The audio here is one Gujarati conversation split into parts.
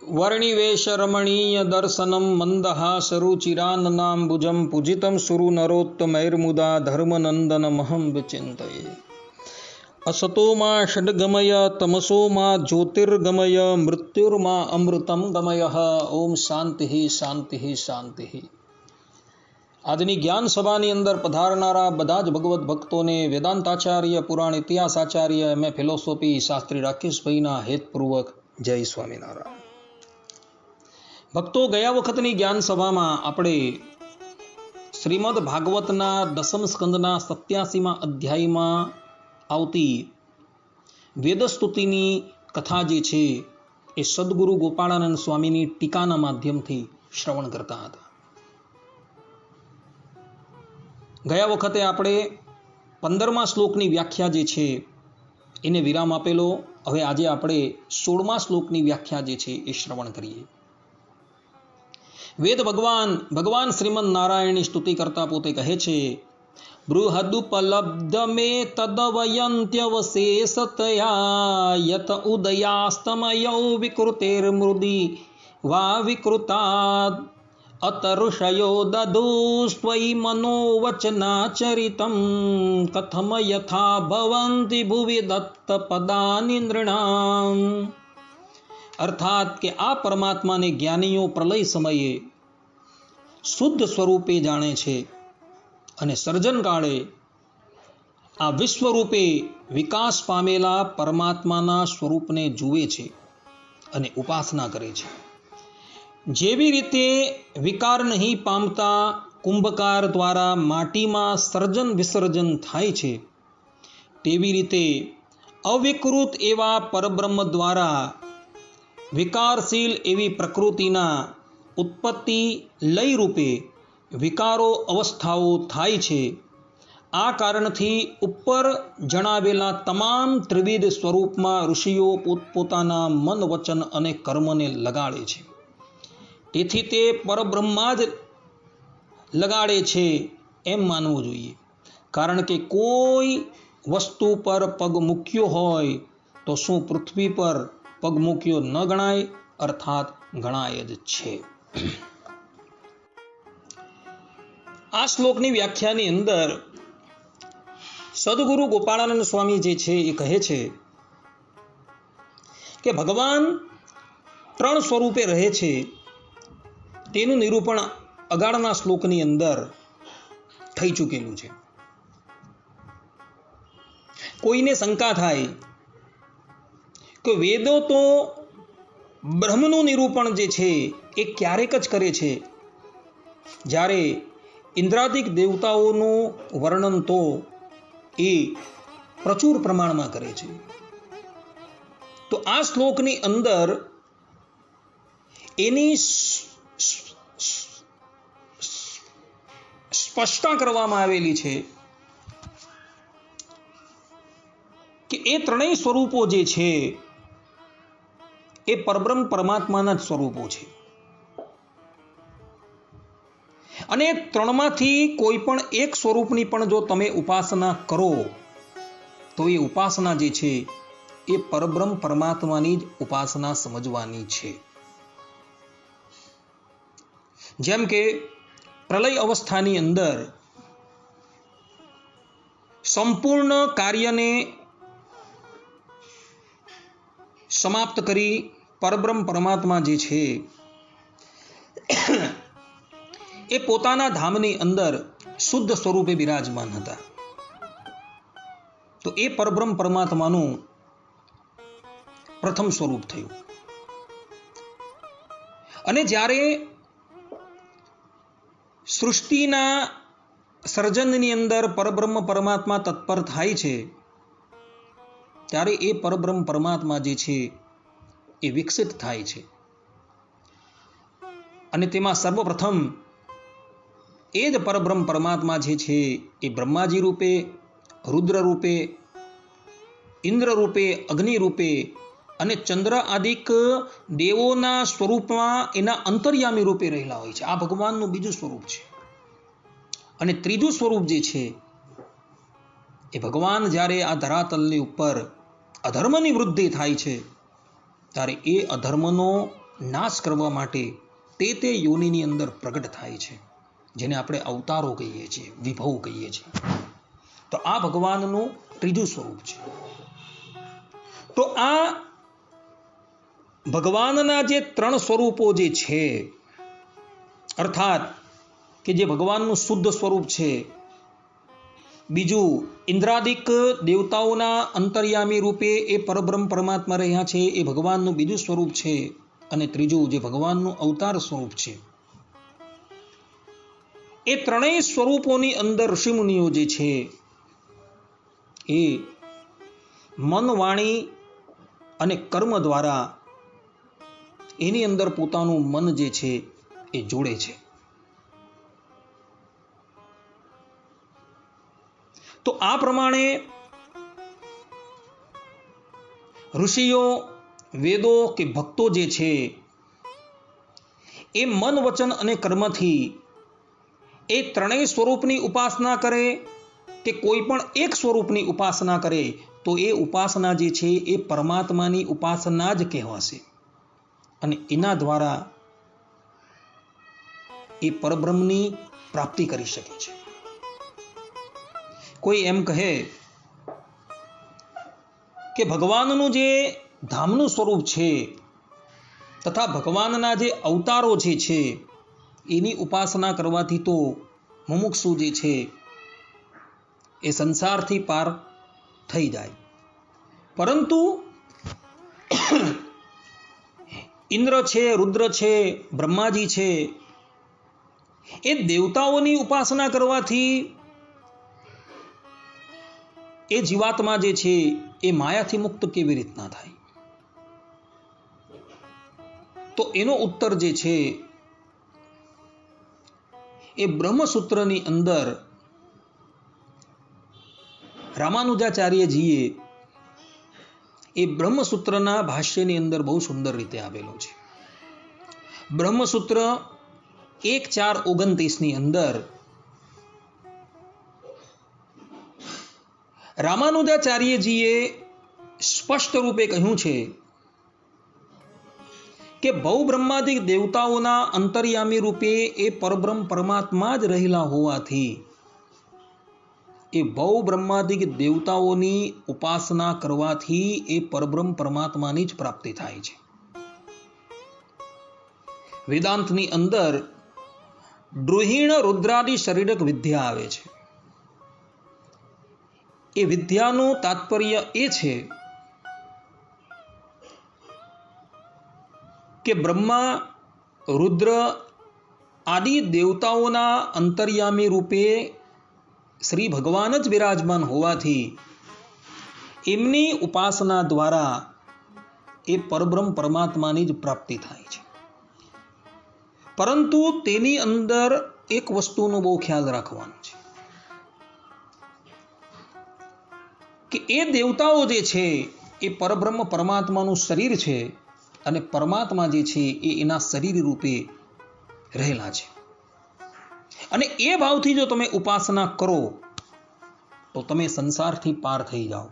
वर्णिवेशरमणीय दर्शनं मन्दहासरुचिराननाम्बुजं पूजितं सुरनरोत्तमैर्मुदा धर्मनन्दनमहं विचिन्तये। असतो मा षड्गमय तमसो मा ज्योतिर्गमय मृत्युर्मा अमृतं गमय। ओम शांति शांति शांति। આજની જ્ઞાન સભાની અંદર પધારનારા બધા જ ભગવત ભક્તોને વેદાંતાચાર્ય પુરાણ ઇતિહાસાચાર્ય એમએ ફિલોસોફી શાસ્ત્રી રાકેશભાઈના હેતપૂર્વક જય સ્વામિનારાયણ। ભક્તો, ગયા વખતની જ્ઞાન સભામાં આપણે શ્રીમદ ભાગવતના દસમ સ્કંદના 87મા અધ્યાયમાં આવતી વેદસ્તુતિની કથા જે છે એ સદગુરુ ગોપાળાનંદ સ્વામીની ટીકાના માધ્યમથી શ્રવણ કરતા હતા। ગયા વખતે આપણે 15મા શ્લોકની વ્યાખ્યા જે છે એને વિરામ આપેલો। હવે આજે આપણે 16મા શ્લોકની વ્યાખ્યા જે છે એ શ્રવણ કરીએ। વેદ ભગવાન શ્રીમદ નારાયણની સ્તુતિ કરતા પોતે કહે છે, બૃહદુપલબ્ધ મે તદવયંત્યવશેષતયા યત ઉદયાસ્તમયો વિકૃતેર્મૃદી વા વિકૃતાદ અતઋષયો દધુસ્ત્વયિ મનોવચનાચરિતં કથમ યથા ભવંતિ ભુવિ દત્તપદાનિ નૃણામ। અર્થાત કે આ પરમાત્માને જ્ઞાનીઓ પ્રલય સમયે શુદ્ધ સ્વરૂપે જાણે છે અને સર્જન કાળે આ વિશ્વરૂપે વિકાસ પામેલા પરમાત્માના સ્વરૂપને જુએ છે અને ઉપાસના કરે છે। જેવી રીતે વિકાર નહીં પામતા કુંભકાર દ્વારા માટીમાં સર્જન વિસર્જન થાય છે, તેવી રીતે અવિકૃત એવા પરબ્રહ્મ દ્વારા વિકારશીલ એવી પ્રકૃતિના ઉત્પત્તિ લય રૂપે વિકારો અવસ્થાઓ થાય છે। આ કારણથી ઉપર જણાવેલા તમામ ત્રિવિધ સ્વરૂપમાં ઋષિઓ પોતપોતાના મન વચન અને કર્મને લગાડે છે। તેથી તે પરબ્રહ્મા જ લગાડે છે એમ માનવું જોઈએ। કારણ કે કોઈ વસ્તુ પર પગ મૂક્યો હોય તો શું પૃથ્વી પર પગ મૂક્યો ન ગણાય? અર્થાત ગણાય જ છે। આ શ્લોકની વ્યાખ્યાની અંદર સદગુરુ ગોપાળાનંદ સ્વામી જે છે એ કહે છે કે ભગવાન 3 સ્વરૂપે રહે છે તેનું નિરૂપણ અગાળના શ્લોકની અંદર થઈ ચૂકેલું છે। કોઈને શંકા થાય કે વેદો તો બ્રહ્મનું નિરૂપણ જે છે એ ક્યારેક જ કરે છે, જ્યારે ઇન્દ્રાદિક દેવતાઓનું વર્ણન તો એ પ્રચુર પ્રમાણમાં કરે છે। તો આ શ્લોકની અંદર એની સ્પષ્ટતા કરવામાં આવેલી છે કે એ ત્રણેય સ્વરૂપો જે છે એ પરબ્રહ્મ પરમાત્માના જ સ્વરૂપો છે અને ત્રણમાંથી કોઈ પણ એક સ્વરૂપની પણ જો તમે ઉપાસના કરો તો એ ઉપાસના જે છે એ પરબ્રહ્મ પરમાત્માની જ ઉપાસના સમજવાની છે। જેમ કે પ્રલય અવસ્થાની અંદર સંપૂર્ણ કાર્યને સમાપ્ત કરી પરબ્રહ્મ પરમાત્મા જે છે એ પોતાના ધામની અંદર શુદ્ધ સ્વરૂપે બિરાજમાન હતા। તો એ પરબ્રહ્મ પરમાત્માનું પ્રથમ સ્વરૂપ થયું। અને જ્યારે સૃષ્ટિના સર્જનની અંદર પરબ્રહ્મ પરમાત્મા તત્પર થાય છે, ત્યારે એ પરબ્રહ્મ પરમાત્મા જે છે એ વિકસિત થાય છે અને તેમાં સર્વપ્રથમ એ જ પરબ્રહ્મ પરમાત્મા જે છે એ બ્રહ્માજી રૂપે, રુદ્ર રૂપે, ઇન્દ્ર રૂપે, અગ્નિ રૂપે અને ચંદ્ર આદિક દેવોના સ્વરૂપમાં એના અંતર્યામી રૂપે રહેલા હોય છે। આ ભગવાનનું બીજું સ્વરૂપ છે। અને ત્રીજું સ્વરૂપ જે છે એ ભગવાન જ્યારે આ ધરાતલની ઉપર અધર્મની વૃદ્ધિ થાય છે ત્યારે એ અધર્મનો નાશ કરવા માટે તે યોનિની અંદર પ્રગટ થાય છે, જેને આપણે અવતારો કહીએ છીએ, વિભવ કહીએ છીએ. તો આ ભગવાનનું ત્રીજું સ્વરૂપ છે. તો આ ભગવાનના જે ત્રણ સ્વરૂપો જે છે, અર્થાત કે જે ભગવાનનું શુદ્ધ સ્વરૂપ છે, બીજું ઇન્દ્રાદિક દેવતાઓના અંતર્યામી રૂપે એ પરબ્રહ્મ પરમાત્મા રહ્યા છે, એ ભગવાનનું બીજું સ્વરૂપ છે, અને ત્રીજું જે ભગવાનનું અવતાર સ્વરૂપ છે. એ ત્રણેય સ્વરૂપોની અંદર ઋષિમુનિઓ જે છે એ મન, વાણી અને કર્મ દ્વારા એની અંદર પોતાનું મન જે છે એ જોડે છે. તો આ પ્રમાણે ઋષિઓ, વેદો કે ભક્તો જે છે એ મન, વચન અને કર્મથી એ ત્રણેય સ્વરૂપની ઉપાસના કરે કે કોઈ પણ એક સ્વરૂપની ઉપાસના કરે તો એ ઉપાસના જે છે એ પરમાત્માની ઉપાસના જ કહેવાશે, અને એના દ્વારા એ પરબ્રહ્મની પ્રાપ્તિ કરી શકે છે. કોઈ એમ કહે કે ભગવાનનું જે ધામનું સ્વરૂપ છે તથા ભગવાનના જે અવતારો જે છે એની ઉપાસના કરવાથી તો મુમુક્ષુ જે છે એ સંસારથી પાર થઈ જાય. પરંતુ ઇન્દ્ર છે, રુદ્ર છે, બ્રહ્માજી છે, એ દેવતાઓની ઉપાસના કરવાથી એ જીવાત્મા જે છે એ માયાથી મુક્ત કેવી રીતના થાય? તો એનો ઉત્તર જે છે એ બ્રહ્મસૂત્રની અંદર રામાનુજાચાર્યજીએ એ બ્રહ્મસૂત્રના ભાષ્યની અંદર બહુ સુંદર રીતે આવેલો છે. બ્રહ્મસૂત્ર 1.4.29 ની અંદર રામાનુજાચાર્યજીએ સ્પષ્ટ રૂપે કહ્યું છે કે ભવ બ્રહ્માદિક દેવતાઓના અંતર્યામી રૂપે એ પરબ્રહ્મ પરમાત્મા જ રહેલા હોવાથી એ ભવ બ્રહ્માદિક દેવતાઓની ઉપાસના કરવાથી એ પરબ્રહ્મ પરમાત્માની જ પ્રાપ્તિ થાય છે. વેદાંતની અંદર દ્રુહિણ રુદ્રાદિ શરીરક વિદ્યા આવે છે. એ વિદ્યાનું તાત્પર્ય એ છે કે બ્રહ્મા, રુદ્ર આદિ દેવતાઓના અંતર્યામી રૂપે શ્રી ભગવાન જ બિરાજમાન હોવાથી એમની ઉપાસના દ્વારા એ પરબ્રહ્મ પરમાત્માની જ પ્રાપ્તિ થાય છે. પરંતુ તેની અંદર એક વસ્તુનો બહુ ખ્યાલ રાખવાનો છે કે એ દેવતાઓ જે છે એ પરબ્રહ્મ પરમાત્માનું શરીર છે, અને પરમાત્મા જે છે એ એના શરીર રૂપે રહેલા છે. અને એ ભાવથી જો તમે ઉપાસના કરો તો તમે સંસારથી પાર થઈ જાઓ.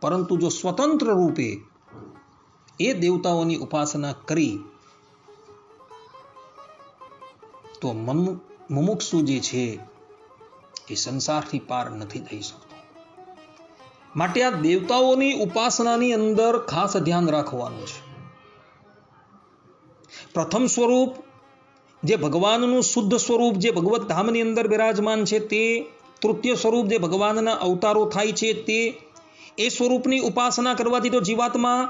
પરંતુ જો સ્વતંત્ર રૂપે એ દેવતાઓની ઉપાસના કરી તો મુમુક્ષુ જે છે એ સંસારથી પાર નથી થઈ શકતો. માટે આ દેવતાઓની ઉપાસનાની અંદર ખાસ ધ્યાન રાખવાનું છે. પ્રથમ સ્વરૂપ જે ભગવાનનું શુદ્ધ સ્વરૂપ જે ભગવત ધામની અંદર બિરાજમાન છે તે, તૃતીય સ્વરૂપ જે ભગવાનના અવતારો થાય છે તે, એ સ્વરૂપની ઉપાસના કરવાથી તો જીવાત્મા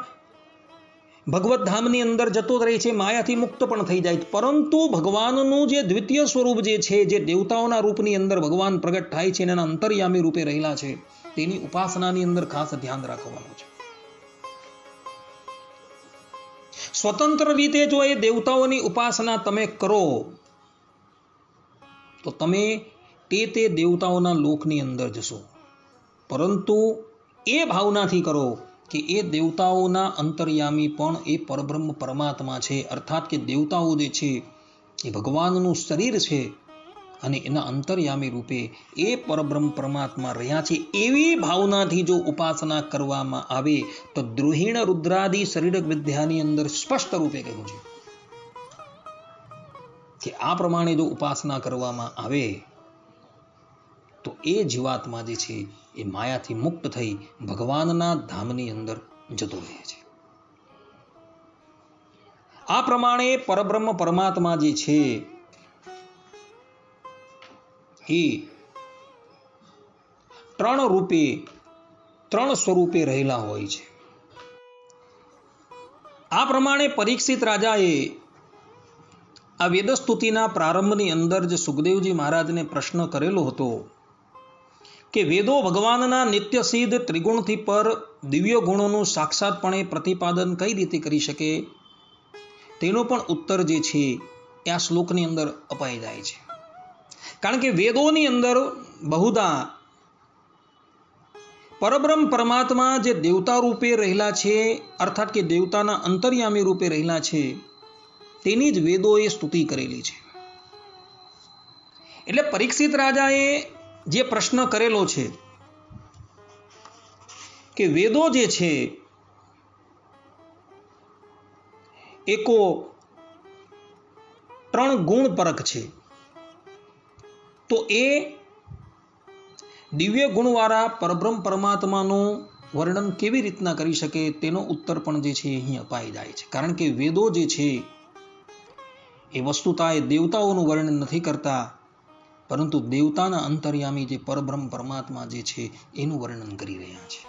ભગવત ધામની અંદર જતો રહે છે, માયાથી મુક્ત પણ થઈ જાય. પરંતુ ભગવાનનું જે દ્વિતીય સ્વરૂપ જે છે, જે દેવતાઓના રૂપની અંદર ભગવાન પ્રગટ થાય છે, એના અંતર્યામી રૂપે રહેલા છે, તેની ઉપાસનાની અંદર ખાસ ધ્યાન રાખવાનું છે. સ્વતંત્ર રીતે જો એ દેવતાઓની ઉપાસના તમે કરો તો તમે તે દેવતાઓના લોકની અંદર જશો. પરંતુ એ ભાવનાથી કરો કે એ દેવતાઓના અંતર્યામી પણ એ પરબ્રહ્મ પરમાત્મા છે, અર્થાત કે દેવતાઓ જે છે એ ભગવાનનું શરીર છે અને એના અંતર્યામી રૂપે એ પરબ્રહ્મ પરમાત્મા રહ્યા છે. એવી ભાવનાથી જો ઉપાસના કરવામાં આવે તો દ્રુહિણ રુદ્રાદિ શરીરક વિદ્યાની અંદર સ્પષ્ટ રૂપે કહ્યું છે કે આ પ્રમાણે જો ઉપાસના કરવામાં આવે તો એ જીવાત્મા જે છે એ માયાથી મુક્ત થઈ ભગવાનના ધામની અંદર જતો રહે છે. આ પ્રમાણે પરબ્રહ્મ પરમાત્મા જે છે એ ત્રણ સ્વરૂપે રહેલા હોય છે. આ પ્રમાણે પરીક્ષિત રાજાએ આ વેદસ્તુતિના પ્રારંભની અંદર જ સુખદેવજી મહારાજને પ્રશ્ન કરેલો હતો કે વેદો ભગવાનના નિત્ય સિદ્ધ ત્રિગુણથી પર દિવ્ય ગુણોનું સાક્ષાતપણે પ્રતિપાદન કઈ રીતે કરી શકે, તેનો પણ ઉત્તર જે છે એ આ શ્લોકની અંદર અપાઈ જાય છે. કારણ કે વેદોની અંદર બહુધા પરબ્રહ્મ પરમાત્મા જે દેવતા રૂપે રહેલા છે, અર્થાત કે દેવતાના અંતર્યામી રૂપે રહેલા છે, તેની જ વેદોએ સ્તુતિ કરેલી છે. એટલે પરીક્ષિત રાજાએ જે પ્રશ્ન કરેલો છે કે વેદો જે છે એકો 3 ગુણ પરક છે, તો એ દિવ્ય ગુણવાળા પરબ્રહ્મ પરમાત્માનું વર્ણન કેવી રીતના કરી શકે, તેનો ઉત્તર પણ જે છે અહીં અપાઈ જાય છે. કારણ કે વેદો જે છે એ વસ્તુતા એ દેવતાઓનું વર્ણન નથી કરતા, પરંતુ દેવતાના અંતર્યામી જે પરબ્રહ્મ પરમાત્મા જે છે એનું વર્ણન કરી રહ્યા છે.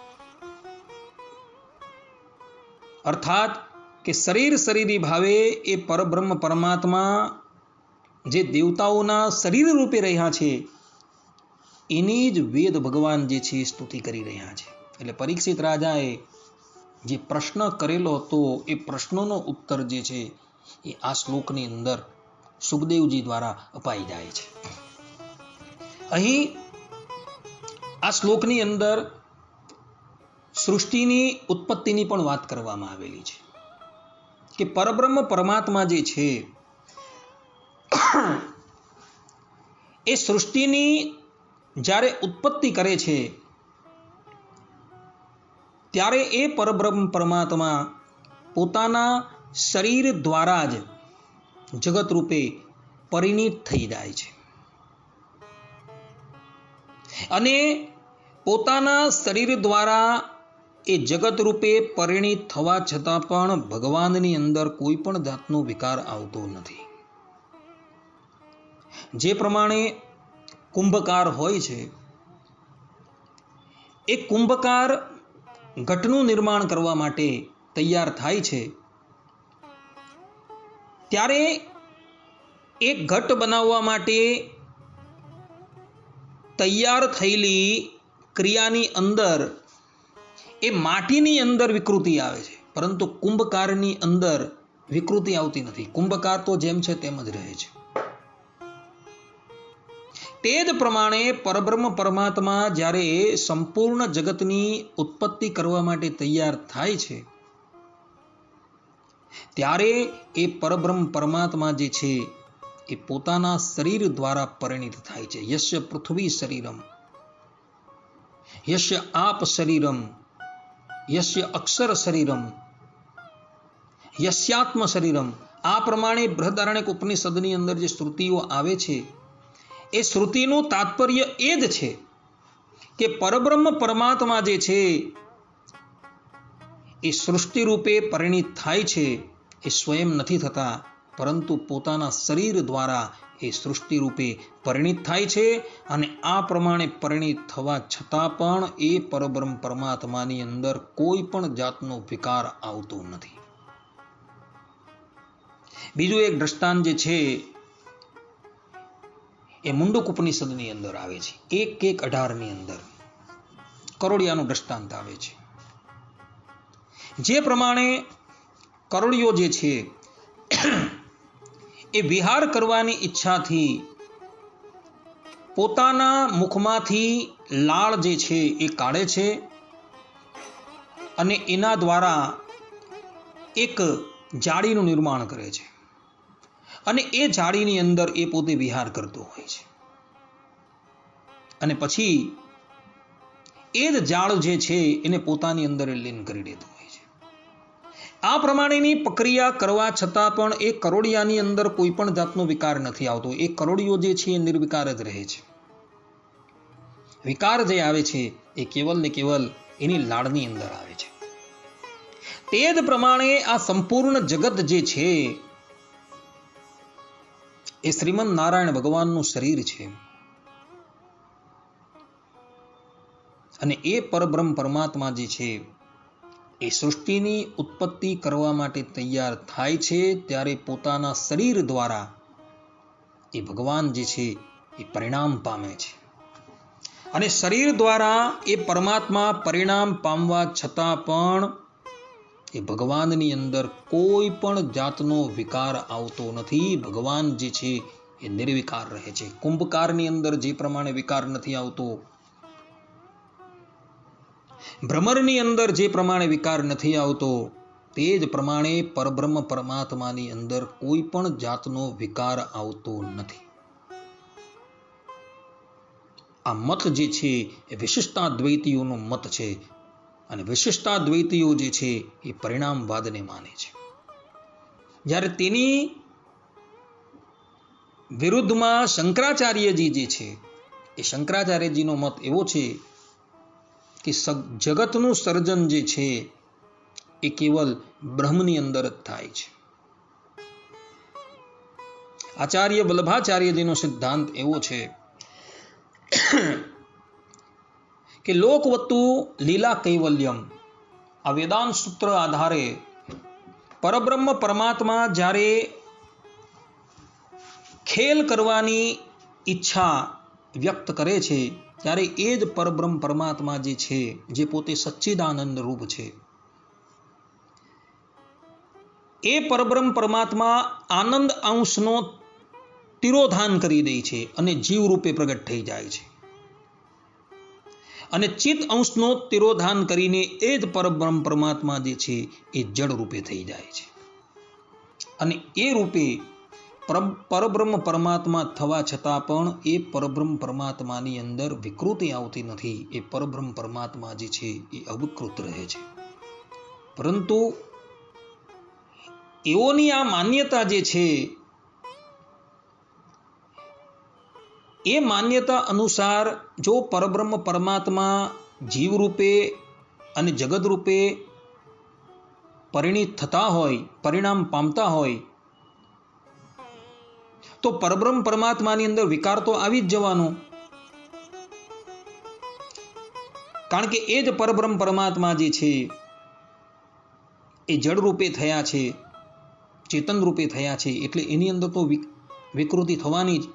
અર્થાત કે શરીરી ભાવે એ પરબ્રહ્મ પરમાત્મા જે દેવતાઓના શરીર રૂપે રહ્યા છે એની જ વેદ ભગવાન જે છે સ્તુતિ કરી રહ્યા છે. એટલે પરીક્ષિત રાજાએ જે પ્રશ્ન કરેલો હતો એ પ્રશ્નનો ઉત્તર જે છે એ આ શ્લોકની અંદર સુખદેવજી દ્વારા અપાઈ જાય છે. અહીં આ શ્લોકની અંદર સૃષ્ટિની ઉત્પત્તિની પણ વાત કરવામાં આવેલી છે કે પરબ્રહ્મ પરમાત્મા જે છે એ સૃષ્ટિની જ્યારે ઉત્પત્તિ કરે છે ત્યારે એ પરબ્રહ્મ પરમાત્મા પોતાના શરીર દ્વારા જ જગત રૂપે પરિણીત થઈ જાય છે. અને પોતાના શરીર દ્વારા એ જગત રૂપે પરિણીત થવા છતાં પણ ભગવાનની અંદર કોઈ પણ જાતનો વિકાર આવતો નથી. જે પ્રમાણે કુંભકાર હોય છે, એ કુંભકાર ઘટનું નિર્માણ કરવા માટે તૈયાર થાય છે, ત્યારે એક ઘટ બનાવવા માટે તૈયાર થયેલી ક્રિયાની અંદર એ માટીની અંદર વિકૃતિ આવે છે, પરંતુ કુંભકારની અંદર વિકૃતિ આવતી નથી. કુંભકાર તો જેમ છે તેમ જ રહે છે. તે જ પ્રમાણે પરબ્રહ્મ પરમાત્મા જ્યારે સંપૂર્ણ જગતની ઉત્પત્તિ કરવા માટે તૈયાર થાય છે, ત્યારે એ પરબ્રહ્મ પરમાત્મા જે છે એ પોતાના શરીર દ્વારા પરિણીત થાય છે. યસ્ય પૃથ્વી શરીરમ, યસ્ય આપ શરીરમ, યસ્ય અક્ષર શરીરમ, યસ્યાત્મ શરીરમ. આ પ્રમાણે બૃહદારણ્યક ઉપનિષદની અંદર જે શ્રુતિઓ આવે છે એ શ્રુતિનું તાત્પર્ય એ જ છે કે પરબ્રહ્મ પરમાત્મા જે છે એ સૃષ્ટિ રૂપે પરિણીત થાય છે, એ સ્વયં નથી થતા, પરંતુ પોતાના શરીર દ્વારા એ સૃષ્ટિ રૂપે પરિણીત થાય છે. અને આ પ્રમાણે પરિણીત થવા છતાં પણ એ પરબ્રહ્મ પરમાત્માની અંદર કોઈ પણ જાતનો વિકાર આવતો નથી. બીજું એક દ્રષ્ટાંત જે છે એ મુંડક ઉપનિષદની અંદર આવે છે. 1:18 અંદર કરોડિયાનું દ્રષ્ટાંત આવે છે. જે પ્રમાણે કરોડિયો જે છે એ વિહાર કરવાની ઈચ્છાથી પોતાના મુખમાંથી લાળ જે છે એ કાઢે છે અને એના દ્વારા એક જાળીનું નિર્માણ કરે છે, અને એ જાળીની અંદર એ પોતે વિહાર કરતો હોય છે. અને પછી એ જ જાળ જે છે એને પોતાની અંદર લીન કરી દેતો હોય છે. આ પ્રમાણેની પ્રક્રિયા કરવા છતાં પણ એ કરોડિયાની અંદર કોઈ પણ જાતનો વિકાર નથી આવતો. એ કરોડિયો જે છે એ નિર્વિકાર જ રહે છે. વિકાર જે આવે છે એ કેવલ ને કેવલ એની લાળની અંદર આવે છે. તે જ પ્રમાણે આ સંપૂર્ણ જગત જે છે એ શ્રીમદ નારાયણ ભગવાનનું શરીર છે. અને એ પરબ્રહ્મ પરમાત્મા જે છે એ સૃષ્ટિની ઉત્પત્તિ કરવા માટે તૈયાર થાય છે ત્યારે પોતાના શરીર દ્વારા એ ભગવાન જે છે એ પરિણામ પામે છે. અને શરીર દ્વારા એ પરમાત્મા પરિણામ પામવા છતાં પણ એ ભગવાનની અંદર કોઈ પણ જાતનો વિકાર આવતો નથી. ભગવાન જે છે એ નિર્વિકાર રહે છે. કુંભકારની અંદર જે પ્રમાણે વિકાર નથી આવતો, ભ્રમરની અંદર જે પ્રમાણે વિકાર નથી આવતો, તે જ પ્રમાણે પરબ્રહ્મ પરમાત્માની અંદર કોઈ પણ જાતનો વિકાર આવતો નથી. આ મત જે છે એ વિશિષ્ટાદ્વૈતીઓનો મત છે. અને વિશિષ્ટાદ્વૈતીઓ જે છે એ પરિણામવાદને માને છે. જ્યારે તેની વિરુદ્ધમાં શંકરાચાર્યજી જે છે એ શંકરાચાર્યજીનો મત એવો છે કે જગતનું સર્જન જે છે એ કેવલ બ્રહ્મની અંદર જ થાય છે. આચાર્ય વલ્લભાચાર્યજીનો સિદ્ધાંત એવો છે કે લોકવત્તુ લીલા કૈવલ્યમ. આ વેદાંત સૂત્ર આધારે પરબ્રહ્મ પરમાત્મા જ્યારે ખેલ કરવાની ઈચ્છા વ્યક્ત કરે છે ત્યારે એ જ પરબ્રહ્મ પરમાત્મા જે છે, જે પોતે સચ્ચિદાનંદ રૂપ છે, એ પરબ્રહ્મ પરમાત્મા આનંદ અંશનો તિરોધાન કરી દે છે અને જીવ રૂપે પ્રગટ થઈ જાય છે. અને ચિત્ત અંશનો તિરોધાન કરીને એ જ પરબ્રહ્મ પરમાત્મા જે છે એ જડ રૂપે થઈ જાય છે. અને એ રૂપે પરબ્રહ્મ પરમાત્મા થવા છતાં પણ એ પરબ્રહ્મ પરમાત્માની અંદર વિકૃતિ આવતી નથી. એ પરબ્રહ્મ પરમાત્મા જે છે એ અવિકૃત રહે છે. પરંતુ એઓની આ માન્યતા જે છે એ માન્યતા અનુસાર જો પરબ્રહ્મ પરમાત્મા જીવ રૂપે અને જગત રૂપે પરિણિત થતા હોય, પરિણામ પામતા હોય, તો પરબ્રહ્મ પરમાત્માની અંદર વિકાર તો આવી જ જવાનો. કારણ કે એ જ પરબ્રહ્મ પરમાત્મા જે છે એ જડ રૂપે થયા છે, ચેતન રૂપે થયા છે, એટલે એની અંદર તો વિકૃતિ થવાની જ.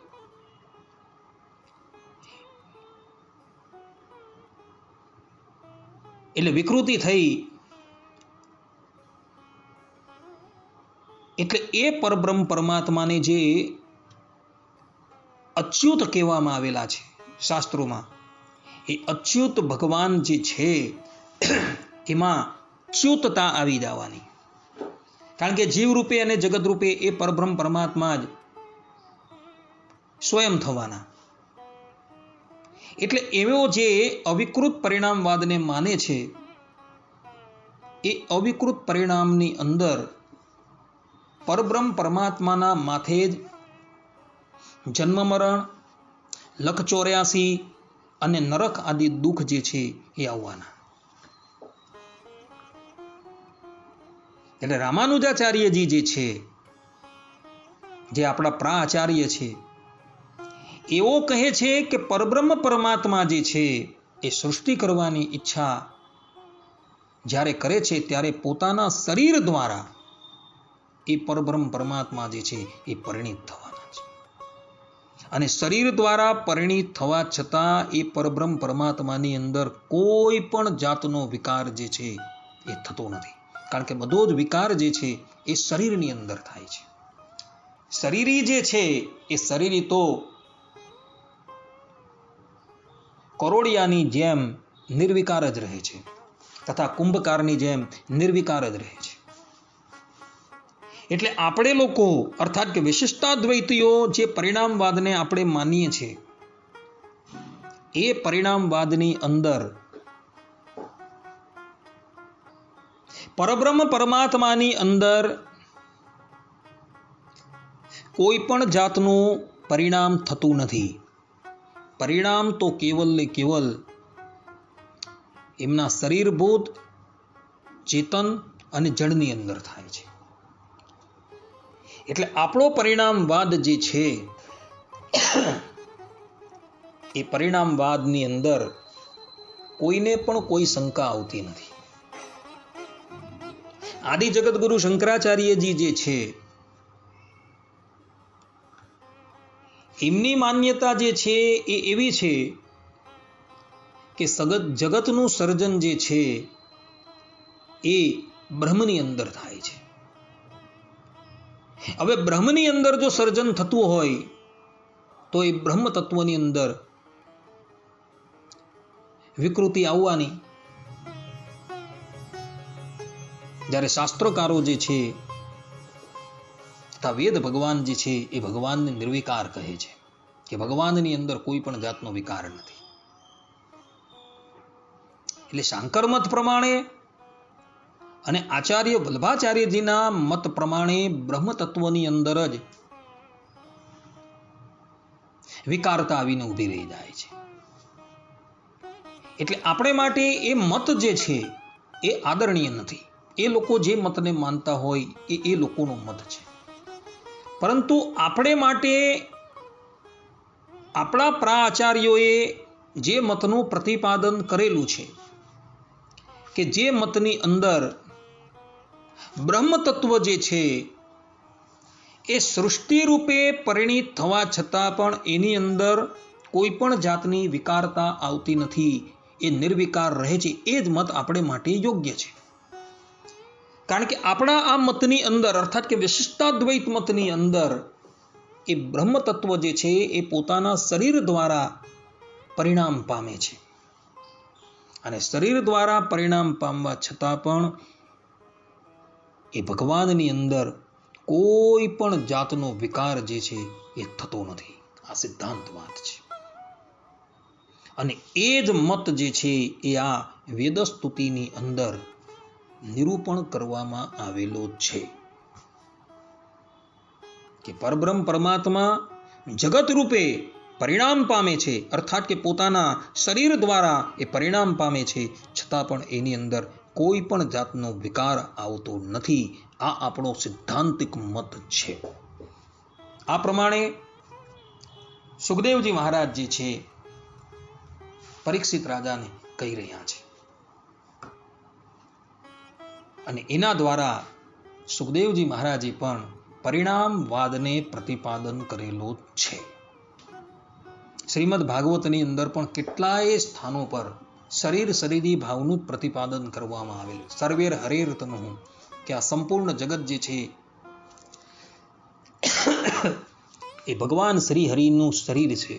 એટલે વિકૃતિ થઈ એટલે એ પરબ્રહ્મ પરમાત્માને જે અચ્યુત કહેવામાં આવેલા છે શાસ્ત્રોમાં, એ અચ્યુત ભગવાન જે છે એમાં ચ્યુતતા આવી જવાની. કારણ કે જીવ રૂપે અને જગત રૂપે એ પરબ્રહ્મ પરમાત્મા જ સ્વયં થવાના. એટલે એવો જે અવિકૃત પરિણામવાદને માને છે, એ અવિકૃત પરિણામની અંદર પરબ્રહ્મ પરમાત્માના માથે જ જન્મ મરણ, લખ 84 અને નરક આદિ દુઃખ જે છે એ આવવાના. એટલે રામાનુજાચાર્યજી જે છે, જે આપણા પ્રાચાર્ય છે, એવો કહે છે કે પરબ્રહ્મ પરમાત્મા જે છે એ સૃષ્ટિ કરવાની ઈચ્છા જ્યારે કરે છે ત્યારે પોતાના શરીર દ્વારા એ પરબ્રહ્મ પરમાત્મા જે છે એ પરિણિત થવાના છે. અને શરીર દ્વારા પરિણિત થવા છતાં એ પરબ્રહ્મ પરમાત્માની અંદર કોઈ પણ જાતનો વિકાર જે છે એ થતો નથી. કારણ કે બધો જ વિકાર જે છે એ શરીરની અંદર થાય છે. શરીરી જે છે એ શરીરી તો કરોડિયાની જેમ નિર્વિકાર જ રહે છે, તથા કુંભકારની જેમ નિર્વિકાર જ રહે છે. એટલે આપણે લોકો, અર્થાત કે વિશિષ્ટાદ્વૈતીઓ જે પરિણામવાદને આપણે માનીએ છીએ, એ પરિણામવાદની અંદર પરબ્રહ્મ પરમાત્માની અંદર કોઈ પણ જાતનું પરિણામ થતું નથી. પરિણામ તો કેવલ ને કેવલ એમના શરીરભૂત ચેતન અને જળની અંદર થાય છે. એટલે આપણો પરિણામવાદ જે છે એ પરિણામવાદની અંદર કોઈને પણ કોઈ શંકા આવતી નથી. આદિ જગતગુરુ શંકરાચાર્યજી જે છે એમની માન્યતા જે છે એ એવી છે કે જગતનું સર્જન જે છે એ બ્રહ્મની અંદર થાય છે. હવે બ્રહ્મની અંદર જો સર્જન થતું હોય તો એ બ્રહ્મ તત્વની અંદર વિકૃતિ આવવાની. જ્યારે શાસ્ત્રકારો જે છે તથા વેદ ભગવાન જે છે એ ભગવાનને નિર્વિકાર કહે છે કે ભગવાનની અંદર કોઈ પણ જાતનો વિકાર નથી. એટલે શાંકર મત પ્રમાણે અને આચાર્ય વલ્ભાચાર્યજીના મત પ્રમાણે બ્રહ્મ તત્વની અંદર જ વિકારતા આવીને ઊભી રહી જાય છે. એટલે આપણે માટે એ મત જે છે એ આદરણીય નથી. એ લોકો જે મતને માનતા હોય એ લોકોનો મત છે. પરંતુ આપણે માટે આપણા પ્રાચાર્યોએ જે મતનું પ્રતિપાદન કરેલું છે કે જે મતની અંદર બ્રહ્મ તત્વ જે છે એ સૃષ્ટિ રૂપે પરિણિત થવા છતાં પણ એની અંદર કોઈ પણ જાતની વિકારતા આવતી નથી, એ નિર્વિકાર રહે છે, એ જ મત આપણે માટે યોગ્ય છે. કારણ કે આપણા આ મતની અંદર અર્થાત કે વિશિષ્ટાદ્વૈત મતની અંદર એ બ્રહ્મ તત્વ જે છે એ પોતાના શરીર દ્વારા પરિણામ પામે છે. અને શરીર દ્વારા પરિણામ પામવા છતાં પણ એ ભગવાનની અંદર કોઈ પણ જાતનો વિકાર જે છે એ થતો નથી. આ સિદ્ધાંત વાત છે. અને એ જ મત જે છે એ આ વેદસ્તુતિની અંદર નિરૂપણ કરવામાં આવેલો છે કે પરબ્રહ્મ પરમાત્મા જગત રૂપે પરિણામ પામે છે, અર્થાત કે પોતાના શરીર દ્વારા એ પરિણામ પામે છે, છતાં પણ એની અંદર કોઈ પણ જાતનો વિકાર આવતો નથી. આ આપણો સિદ્ધાંતિક મત છે. આ પ્રમાણે સુખદેવજી મહારાજ જે છે પરીક્ષિત રાજાને કહી રહ્યા છે અને એના દ્વારા સુખદેવજી મહારાજે પણ પરિણામવાદને પ્રતિપાદન કરેલો છે. શ્રીમદ ભાગવતની અંદર પણ કેટલાય સ્થાનો પર શરીર શરીરી ભાવનું પ્રતિપાદન કરવામાં આવેલું. સર્વેર હરેર તનુઃ, કે આ સંપૂર્ણ જગત જે છે એ ભગવાન શ્રી હરિનું શરીર છે.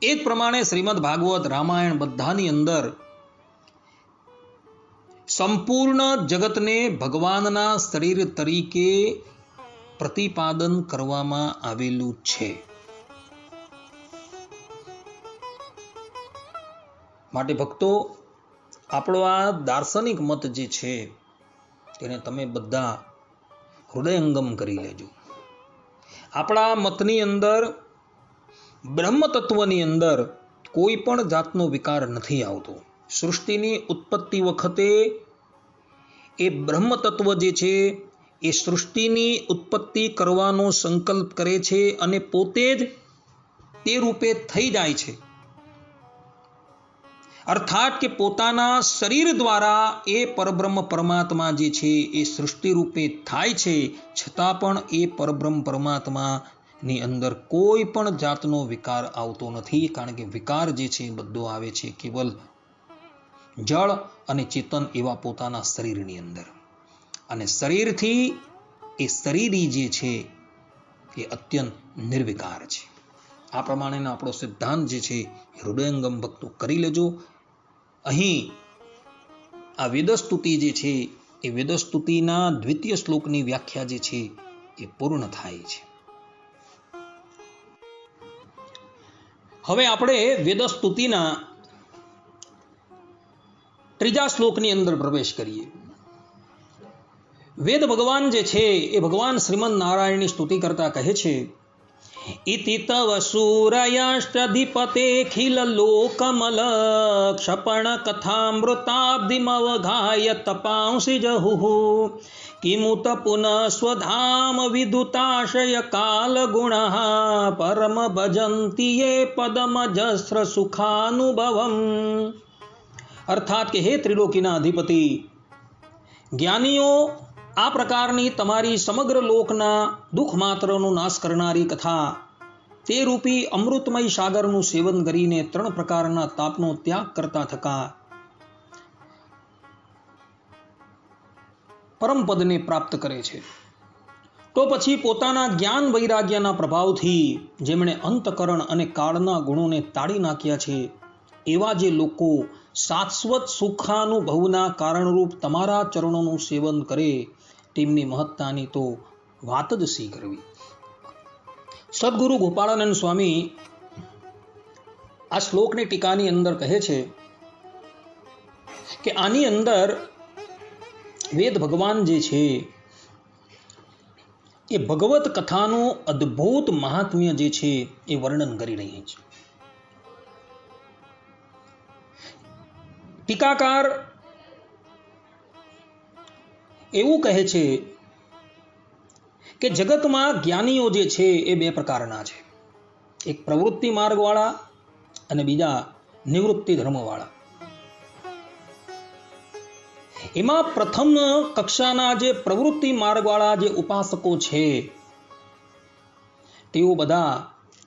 એ જ પ્રમાણે શ્રીમદ ભાગવત રામાયણ બધાની અંદર સંપૂર્ણ જગતને ભગવાનના શરીર તરીકે પ્રતિપાદન કરવામાં આવેલું છે. માટે ભક્તો, આપણો આ દાર્શનિક મત જે છે તેને તમે બધા હૃદયંગમ કરી લેજો. આપણા મતની અંદર બ્રહ્મ તત્વની અંદર કોઈ પણ જાતનો વિકાર નથી આવતો. સૃષ્ટિની ઉત્પત્તિ વખતે એ બ્રહ્મ તત્વ જે છે એ સૃષ્ટિની ઉત્પત્તિ કરવાનો સંકલ્પ કરે છે અને પોતે જ તે રૂપે થઈ જાય છે. અર્થાત કે પોતાના શરીર દ્વારા એ પરબ્રહ્મ પરમાત્મા જે છે એ સૃષ્ટિ રૂપે થાય છે, છતાં પણ એ પરબ્રહ્મ પરમાત્માની અંદર કોઈ પણ જાતનો વિકાર આવતો નથી. કારણ કે વિકાર જે છે એ બધો આવે છે કેવલ જળ અને ચેતન એવા પોતાના શરીરની અંદર. અને શરીરથી એ શરીરી જે છે એ અત્યંત નિર્વિકાર છે. આ પ્રમાણેનો આપણો સિદ્ધાંત જે છે એ હૃદયંગમ ભક્તો કરી લેજો. અહીં આ વેદસ્તુતિ જે છે એ વેદસ્તુતિના દ્વિતીય શ્લોકની વ્યાખ્યા જે છે એ પૂર્ણ થાય છે. હવે આપણે વેદસ્તુતિના ત્રીજા શ્લોકની અંદર પ્રવેશ કરીએ. વેદ ભગવાન જે છે એ ભગવાન શ્રીમદ નારાયણની સ્તુતિ કરતા કહે છે, ઇતિ તવ સૂરયાષ્ટધિપતેખિલ લોકમલ ક્ષપણ કથામૃતાબ્ધિમવઘાય તપાંસી જહુઃ કિમુત પુનઃ સ્વધામ વિદુતાશય કાલ ગુણઃ પરમ ભજંતિ યે પદમજસ્ર સુખાનુભવમ. અર્થાત કે હે ત્રિલોકીના અધિપતિ, જ્ઞાનીઓ આ પ્રકારની તમારી સમગ્ર લોકના દુઃખ માત્રનો નાશ કરનારી કથા તે રૂપી અમૃતમય સાગરનું સેવન કરીને 3 પ્રકારના તાપનો ત્યાગ કરતા થકા પરમપદને પ્રાપ્ત કરે છે. તો પછી પોતાના જ્ઞાન વૈરાગ્યના પ્રભાવથી જેમણે અંતકરણ અને કાળના ગુણોને તાળી નાખ્યા છે એવા જે લોકો શાશ્વત સુખાનુભવના કારણરૂપ તમારા ચરણોનું સેવન કરે તેમની મહત્તાની તો વાત જ સી કરવી. સદગુરુ ગોપાળાનંદ સ્વામી આ શ્લોકની ટીકાની અંદર કહે છે કે આની અંદર વેદ ભગવાન જે છે એ ભગવત કથાનો અદ્ભુત મહાત્મ્ય જે છે એ વર્ણન કરી રહી છે. ટીકાકાર એવું કહે છે કે જગતમાં જ્ઞાનીઓ જે છે એ 2 પ્રકારના છે. એક પ્રવૃત્તિ માર્ગવાળા અને બીજા નિવૃત્તિ ધર્મવાળા. એમાં પ્રથમ કક્ષાના જે પ્રવૃત્તિ માર્ગવાળા જે ઉપાસકો છે તેઓ બધા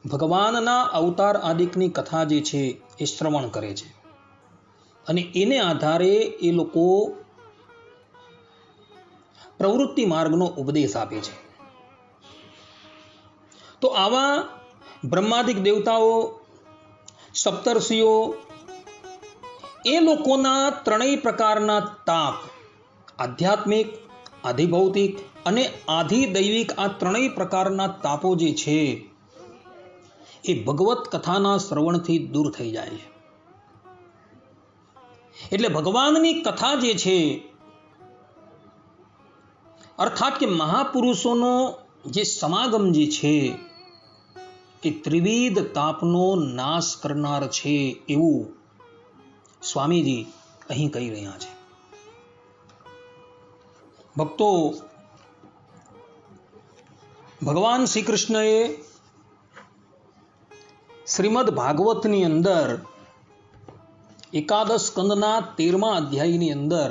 ભગવાનના અવતાર આદિકની કથા જે છે એ શ્રવણ કરે છે અને એને આધારે એ લોકો પ્રવૃત્તિ માર્ગનો ઉપદેશ આપે છે. તો આવા બ્રહ્માદિક દેવતાઓ, સપ્તર્ષિઓ એ લોકોના 3 પ્રકારના તાપ, આધ્યાત્મિક, આધિભૌતિક અને આધિદૈવિક, આ 3 પ્રકારના તાપો જે છે એ ભગવત કથાના શ્રવણથી દૂર થઈ જાય છે. એટલે ભગવાનની કથા જે છે અર્થાત કે મહાપુરુષોનો જે સમાગમ જે છે એ ત્રિવિધ તાપનો નાશ કરનાર છે એવું સ્વામીજી અહીં કહી રહ્યા છે. ભક્તો, ભગવાન શ્રી કૃષ્ણએ શ્રીમદ ભાગવતની અંદર એકાદશ સ્કંદના 13મા અધ્યાયની અંદર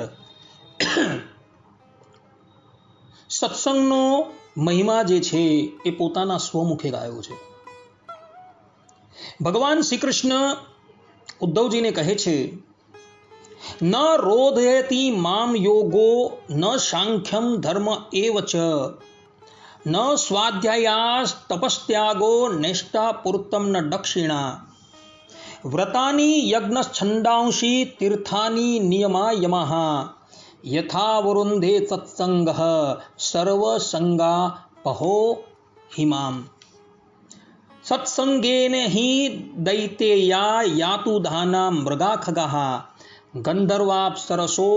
સત્સંગનો મહિમા જે છે એ પોતાના સ્વમુખે ગાયો છે. ભગવાન શ્રી કૃષ્ણ ઉદ્ધવજીને કહે છે, ન રોધયતિ મામ યોગો ન સાંખ્યમ ધર્મ એવ ચ ન સ્વાધ્યાયાસ તપસ્ત્યાગો નેષ્ટા પૂર્તમ ન દક્ષિણા વ્રતાની યજ્ઞ છંદાંશી તીર્થાની નિયમા યમઃ યથા વરુંધે સત્સંગઃ સર્વસંગા પહો હિમામ સત્સંગેન હિ દૈતેયા યાતુ ધાના મૃગા ખગાઃ ગંધર્વાપ્સરસો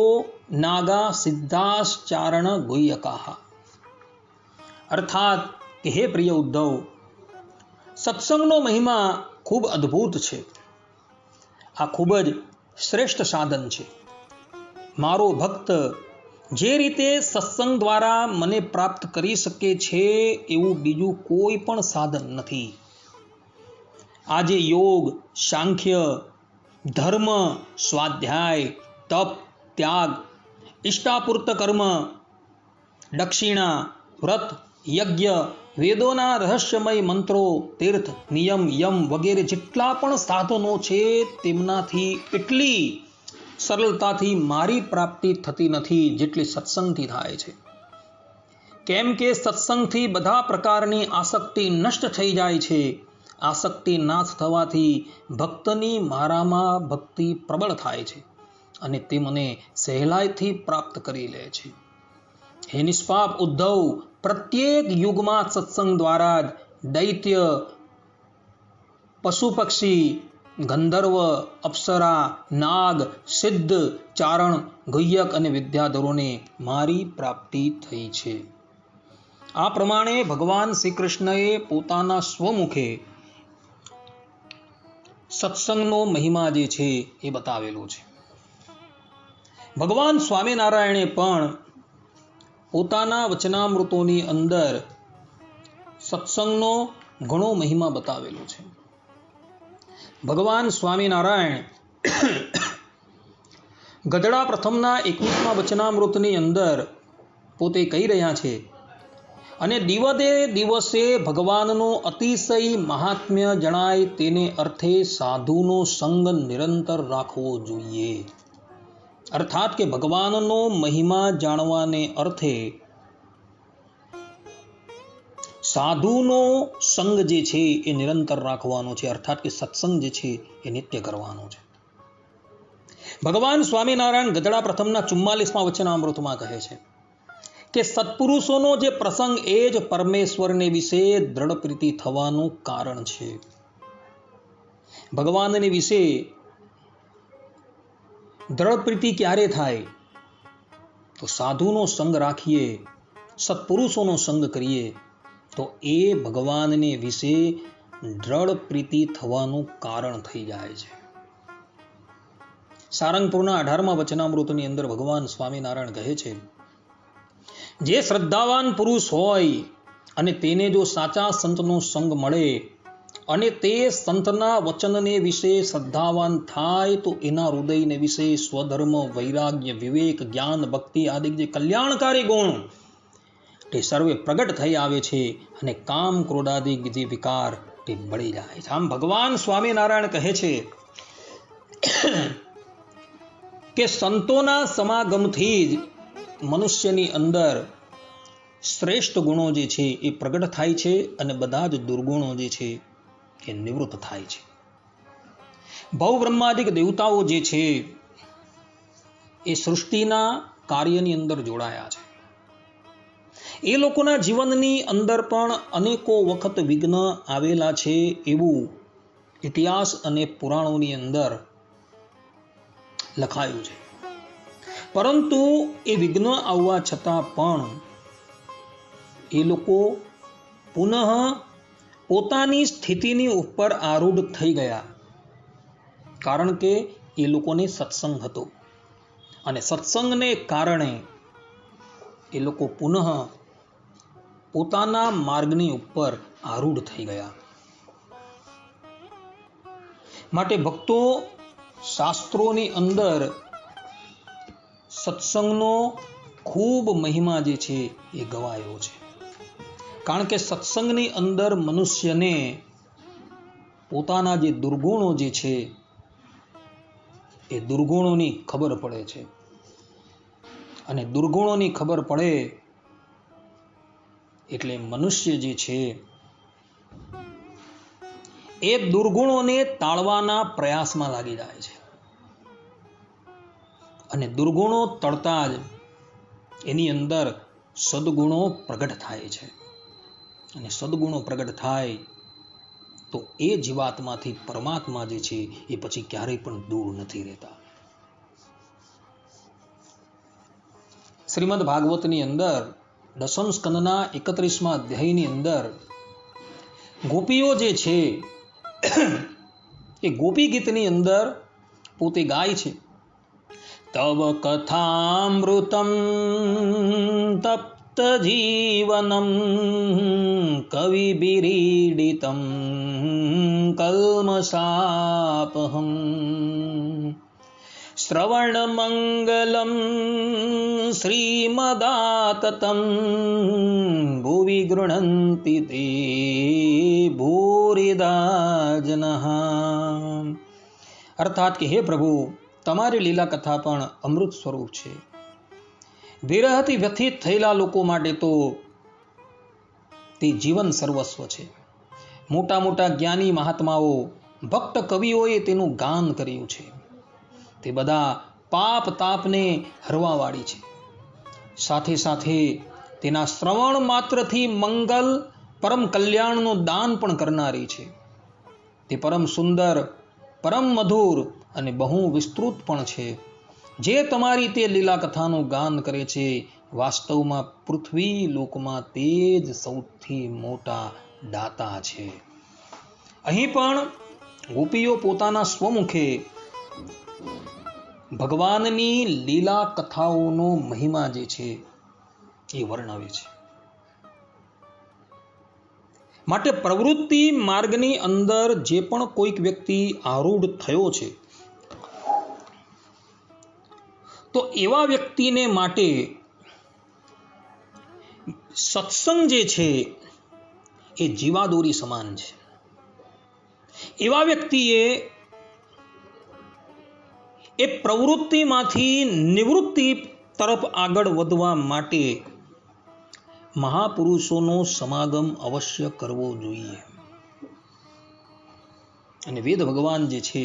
નાગા સિદ્ધાશ્ચારણ ગુહ્યકાઃ. અર્થાત કે હે પ્રિય ઉદ્ધવ, સત્સંગનો મહિમા ખૂબ અદ્ભુત છે. આ ખૂબ જ શ્રેષ્ઠ સાધન છે. મારો ભક્ત જે રીતે સત્સંગ દ્વારા મને પ્રાપ્ત કરી શકે છે એવું બીજું કોઈ પણ સાધન નથી. આજે યોગ, સાંખ્ય, ધર્મ, સ્વાધ્યાય, તપ, ત્યાગ, ઇષ્ટાપૂર્ત કર્મ, દક્ષિણા, વ્રત, યજ્ઞ, વેદોના રહસ્યમય મંત્રો, તીર્થ, નિયમ, યમ વગેરે જેટલા પણ સાધનો છે તેમનાથી એટલી સરળતાથી મારી પ્રાપ્તિ થતી નથી જેટલી સત્સંગથી થાય છે. કેમ કે સત્સંગથી બધા પ્રકારની આસક્તિ નષ્ટ થઈ જાય છે. આસક્તિ નાશ થવાથી ભક્તની મારામાં ભક્તિ પ્રબળ થાય છે અને તે મને સહેલાઈથી પ્રાપ્ત કરી લે છે. હે નિષ્પાપ ઉદ્ધવ, પ્રત્યેક યુગમાં સત્સંગ દ્વારા જ દૈત્ય, પશુ પક્ષી, ગંધર્વ, અપ્સરા, નાગ, સિદ્ધ, ચારણ, ગુહ્યક અને વિદ્યાધરોને મારી પ્રાપ્તિ થઈ છે. આ પ્રમાણે ભગવાન શ્રી કૃષ્ણએ પોતાના સ્વમુખે સત્સંગનો મહિમા જે છે એ બતાવેલો છે. ભગવાન સ્વામિનારાયણે પણ પોતાના વચનામૃતોની અંદર સત્સંગનો ઘણો મહિમા બતાવેલો છે. ભગવાન સ્વામિનારાયણ ગધડા પ્રથમના 21મા વચનામૃતની અંદર પોતે કહી રહ્યા છે, અને દિવસે દિવસે ભગવાનનો અતિશય મહાત્મ્ય જણાય તેને અર્થે સાધુનો સંગ નિરંતર રાખવો જોઈએ. અર્થાત કે ભગવાનનો મહિમા જાણવાને અર્થે સાધુનો સંગ જે છે એ નિરંતર રાખવાનો છે. અર્થાત કે સત્સંગ જે છે એ નિત્ય કરવાનો છે. ભગવાન સ્વામિનારાયણ ગધડા પ્રથમના 44મા વચનામૃતમાં કહે છે કે સત્પુરુષોનો જે પ્રસંગ એ જ પરમેશ્વરને વિશે દ્રઢ પ્રીતિ થવાનું કારણ છે. ભગવાનને વિશે દ્રઢ પ્રીતિ ક્યારે થાય? તો સાધુનો સંગ રાખીએ, સત્પુરુષોનો સંગ કરીએ તો એ ભગવાનને વિશે દ્રઢ પ્રીતિ થવાનું કારણ થઈ જાય છે. સારંગપુરના 18મા વચનામૃતની અંદર ભગવાન સ્વામિનારાયણ કહે છે, જે શ્રદ્ધાવાન પુરુષ હોય અને તેને જો સાચા સંતનો સંગ મળે અને તે સંતના વચનને વિશે શ્રદ્ધાવાન થાય તો એના હૃદયને વિશે સ્વધર્મ, વૈરાગ્ય, વિવેક, જ્ઞાન, ભક્તિ આદિ જે કલ્યાણકારી ગુણ તે સર્વે પ્રગટ થઈ આવે છે અને કામ, ક્રોધાદિક જે વિકાર તે બળી જાય છે. આમ ભગવાન સ્વામિનારાયણ કહે છે કે સંતોના સમાગમથી જ મનુષ્યની અંદર શ્રેષ્ઠ ગુણો જે છે એ પ્રગટ થાય છે અને બધા જ દુર્ગુણો જે છે એ નિવૃત્ત થાય છે. ભવ બ્રહ્માદિક દેવતાઓ જે છે એ સૃષ્ટિના કાર્યની અંદર જોડાયા છે. એ લોકોના જીવનની અંદર પણ અનેકો વખત વિઘ્ન આવેલા છે એવું ઇતિહાસ અને પુરાણોની અંદર લખાયું છે. પરંતુ એ વિઘ્ન આવવા છતાં પણ એ લોકો પુનઃ પોતાની સ્થિતિની ઉપર આરૂઢ થઈ ગયા, કારણ કે એ લોકોને સત્સંગ હતો અને સત્સંગને કારણે એ લોકો પુનઃ પોતાના માર્ગની ઉપર આરૂઢ થઈ ગયા. માટે ભક્તો શાસ્ત્રોની અંદર સત્સંગનો ખૂબ મહિમા જે છે એ ગવાયો છે. કારણ કે સત્સંગની અંદર મનુષ્યને પોતાના જે દુર્ગુણો જે છે એ દુર્ગુણોની ખબર પડે છે, અને દુર્ગુણોની ખબર પડે એટલે મનુષ્ય જે છે એ દુર્ગુણોને ટાળવાના પ્રયાસમાં લાગી જાય છે. અને દુર્ગુણો ટળતા જ એની અંદર સદગુણો પ્રગટ થાય છે. અને સદગુણો પ્રગટ થાય તો એ જીવાત્માથી પરમાત્મા જે છે એ પછી ક્યારેય પણ દૂર નથી રહેતા. શ્રીમદ ભાગવતની અંદર 10મ સ્કંદના 31મા અધ્યાયની અંદર ગોપીઓ જે છે એ ગોપી ગીતની અંદર પોતે ગાય છે, તવ કથામૃતમ તપ્ત જીવનમ કવિ બિરીડિતમ કલ્મષાપહમ શ્રવણ મંગલમ શ્રીમદાતતમ ભુવિ ગૃહંતિ તે ભૂરિદા જનઃ. અર્થાત કે હે પ્રભુ, તમારી લીલા કથા પણ અમૃત સ્વરૂપ છે. વિરહથી વ્યથિત થયેલા લોકો માટે તો તે જીવન સર્વસ્વ છે. મોટા મોટા જ્ઞાની મહાત્માઓ, ભક્ત કવિઓએ તેનું ગાન કર્યું છે. તે બધા પાપ તાપને હરવાવાળી છે. સાથે સાથે તેના શ્રવણ માત્રથી મંગલ, પરમ કલ્યાણનું દાન પણ કરનારી છે. તે પરમ સુંદર, પરમ મધુર અને બહુ વિસ્તૃત પણ છે. જે તમારી તે લીલા કથાનું ગાન કરે છે, વાસ્તવમાં પૃથ્વી લોકમાં તે જ સૌથી મોટા દાતા છે. અહીં પણ ગોપીઓ પોતાના સ્વમુખે ભગવાનની લીલા કથાઓનો મહિમા જે છે એ વર્ણવે છે. માટે પ્રવૃત્તિ માર્ગની અંદર જે પણ કોઈક વ્યક્તિ આરૂઢ થયો છે, તો એવા વ્યક્તિને માટે સત્સંગ જે છે એ જીવાદોરી સમાન છે. એવા વ્યક્તિએ એ પ્રવૃત્તિમાંથી નિવૃત્તિ તરફ આગળ વધવા માટે મહાપુરુષોનો સમાગમ અવશ્ય કરવો જોઈએ. અને વેદ ભગવાન જે છે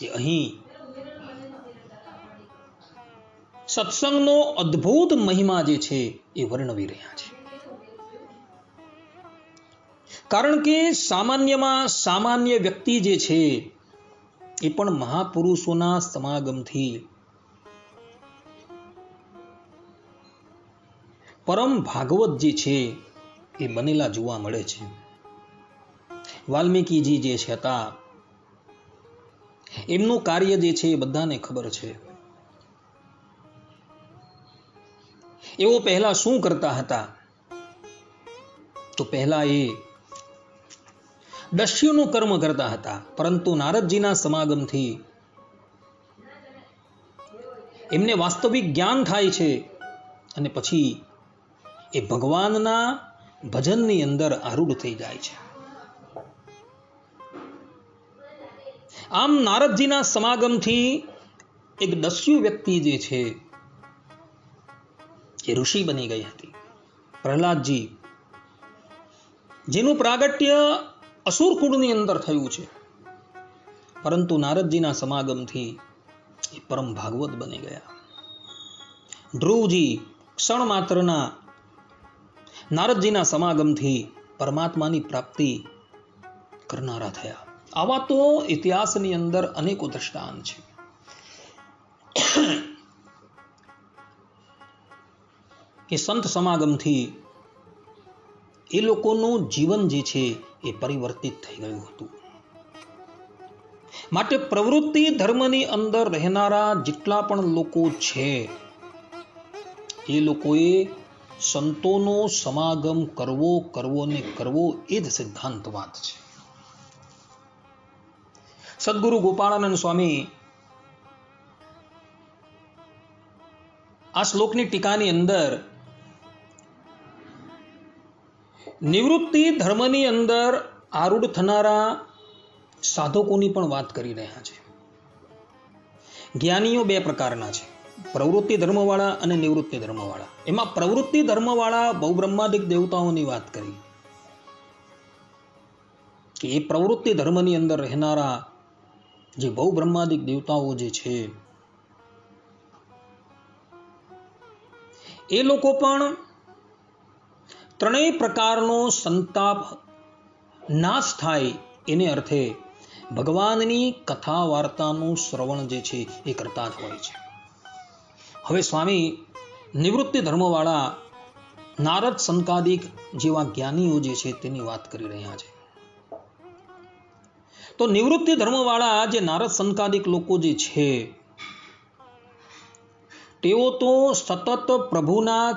એ અહીં સત્સંગનો અદ્ભુત મહિમા જે છે એ વર્ણવી રહ્યા છે. કારણ કે સામાન્યમાં સામાન્ય વ્યક્તિ જે છે એ પણ મહાપુરુષોના સમાગમથી પરમ ભાગવત જે છે એ બનેલા જોવા મળે છે. વાલ્મીકીજી જે હતા એમનું કાર્ય જે છે એ બધાને ખબર છે. એઓ પહેલા શું કરતા હતા? તો પહેલા એ દસ્યુનું કર્મ કરતા હતા, પરંતુ નારદજીના સમાગમથી એમને વાસ્તવિક જ્ઞાન થાય છે અને પછી એ ભગવાનના ભજનની અંદર આરૂઢ થઈ જાય છે. આમ નારદજીના સમાગમથી એક દસ્યુ વ્યક્તિ જે છે એ ઋષિ બની ગઈ હતી. પ્રહલાદજી, જેનું પ્રાગટ્ય અસુર કુળની અંદર થયું છે, પરંતુ નારદજીના સમાગમથી એ પરમ ભાગવત બની ગયા. ધ્રુવજી ક્ષણ માત્રના નારદજીના સમાગમથી પરમાત્માની પ્રાપ્તિ કરનારા થયા. આવા તો ઇતિહાસની અંદર અનેકો દ્રષ્ટાંત છે. કે સંત સમાગમથી એ લોકોનું જીવન જે છે એ પરિવર્તિત થઈ ગયું હતું. માટે પ્રવૃત્તિ ધર્મની અંદર રહેનારા જેટલા પણ લોકો છે એ લોકોએ સંતોનો સમાગમ કરવો ને કરવો એ જ સિદ્ધાંત વાત છે. સદગુરુ ગોપાળાનંદ સ્વામી આ શ્લોકની ટીકાની અંદર નિવૃત્તિ ધર્મની અંદર આરૂઢ થનારા સાધકોની પણ વાત કરી રહ્યા છે. જ્ઞાનીઓ બે પ્રકારના છે, પ્રવૃત્તિ ધર્મવાળા અને નિવૃત્તિ ધર્મવાળા. એમાં પ્રવૃત્તિ ધર્મવાળા બહુબ્રહ્માદિક દેવતાઓની વાત કરી કે એ પ્રવૃત્તિ ધર્મની અંદર રહેનારા જે બહુબ્રહ્માદિક દેવતાઓ જે છે એ લોકો પણ ત્રણેય પ્રકારનો સંતાપ નાશ થાય એને અર્થે ભગવાનની કથા વાર્તાનું શ્રવણ જે છે એ કરતા જ હોય છે. હવે સ્વામી નિવૃત્તિ ધર્મવાળા નારદ સંકાદિક જેવા જ્ઞાનીઓ જે છે તેની વાત કરી રહ્યા છે. તો નિવૃત્તિ ધર્મવાળા જે નારદ સંકાદિક લોકો જે છે તેઓ તો સતત પ્રભુના